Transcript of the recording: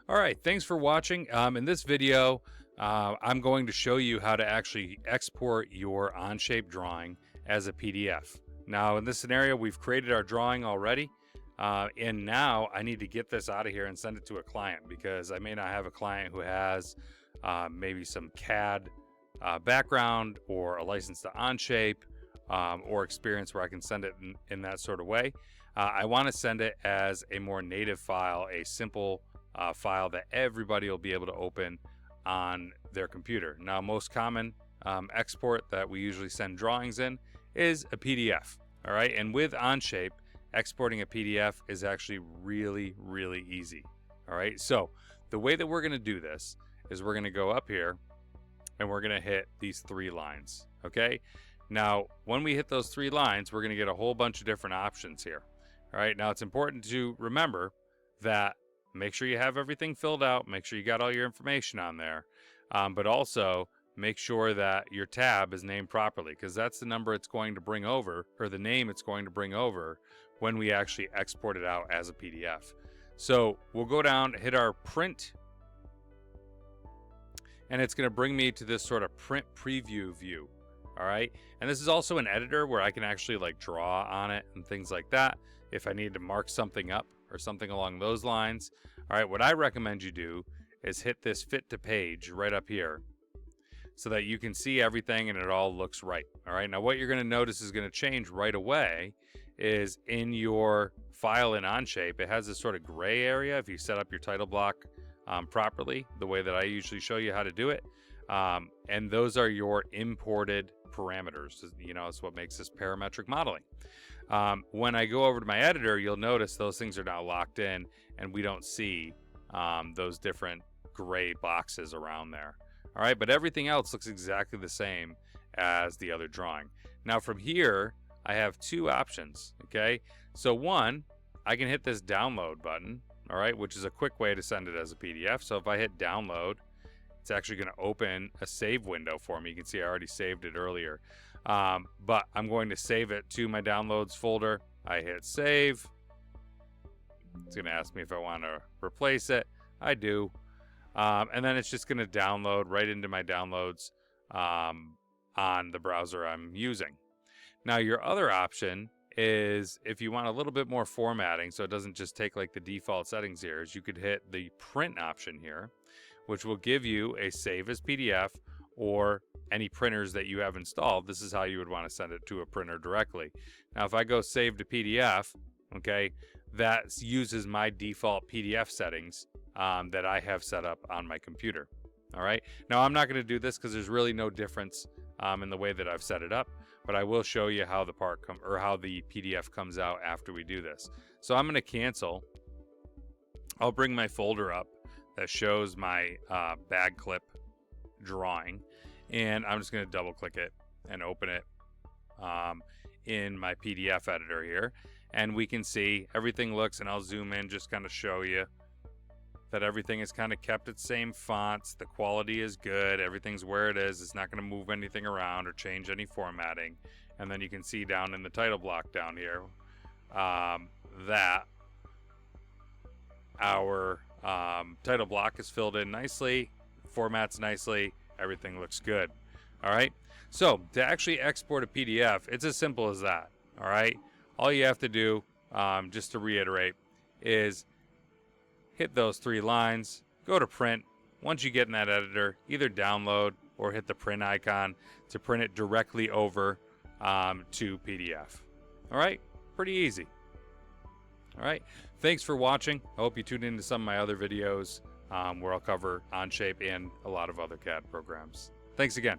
All right, thanks for watching. In this video, I'm going to show you how to actually export your OnShape drawing as a PDF. Now, in this scenario, we've created our drawing already, and now I need to get this out of here and send it to a client because I may not have a client who has maybe some CAD background or a license to OnShape or experience where I can send it in that sort of way. I want to send it as a more native file, a simple file that everybody will be able to open on their computer. Now, most common export that we usually send drawings in is a PDF. All right, and with OnShape, exporting a PDF is actually really, really easy. All right, so the way that we're going to do this is we're going to go up here and we're going to hit these 3 lines. Okay, now when we hit those 3 lines, we're going to get a whole bunch of different options here. All right, now it's important to remember that make sure you have everything filled out, make sure you got all your information on there, but also make sure that your tab is named properly, because that's the number it's going to bring over, or the name it's going to bring over when we actually export it out as a PDF. So we'll go down, hit our print, and it's going to bring me to this sort of print preview view. All right, and this is also an editor where I can actually like draw on it and things like that if I need to mark something up or something along those lines. All right, what I recommend you do is hit this fit to page right up here so that you can see everything and it all looks right. All right, now what you're going to notice is going to change right away is in your file in OnShape, it has this sort of gray area if you set up your title block properly, the way that I usually show you how to do it. And those are your imported parameters. You know, it's what makes this parametric modeling. When I go over to my editor, you'll notice those things are now locked in and we don't see those different gray boxes around there. All right, but everything else looks exactly the same as the other drawing. Now from here, I have 2 options, okay? So one, I can hit this download button, all right, which is a quick way to send it as a PDF. So if I hit download, it's actually going to open a save window for me. You can see I already saved it earlier. But I'm going to save it to my downloads folder. I hit save. It's going to ask me if I want to replace it. I do. And then it's just going to download right into my downloads on the browser I'm using. Now, your other option is if you want a little bit more formatting, so it doesn't just take like the default settings here, is you could hit the print option here, which will give you a save as PDF or any printers that you have installed. This is how you would want to send it to a printer directly. Now, if I go save to PDF, okay, that uses my default PDF settings that I have set up on my computer. All right. Now, I'm not going to do this because there's really no difference in the way that I've set it up, but I will show you how the how the PDF comes out after we do this. So I'm going to cancel. I'll bring my folder up that shows my bag clip drawing, and I'm just going to double click it and open it in my PDF editor here, and we can see everything looks, and I'll zoom in, just kind of show you that everything is kind of kept its same fonts, the quality is good, everything's where it is, it's not going to move anything around or change any formatting. And then you can see down in the title block down here that our title block is filled in nicely, formats nicely, everything looks good. All right, so to actually export a PDF, it's as simple as that. All right, all you have to do, just to reiterate, is hit those 3 lines, go to print. Once you get in that editor, either download or hit the print icon to print it directly over to PDF. All right, pretty easy. All right, thanks for watching. I hope you tune into some of my other videos where I'll cover OnShape and a lot of other CAD programs. Thanks again.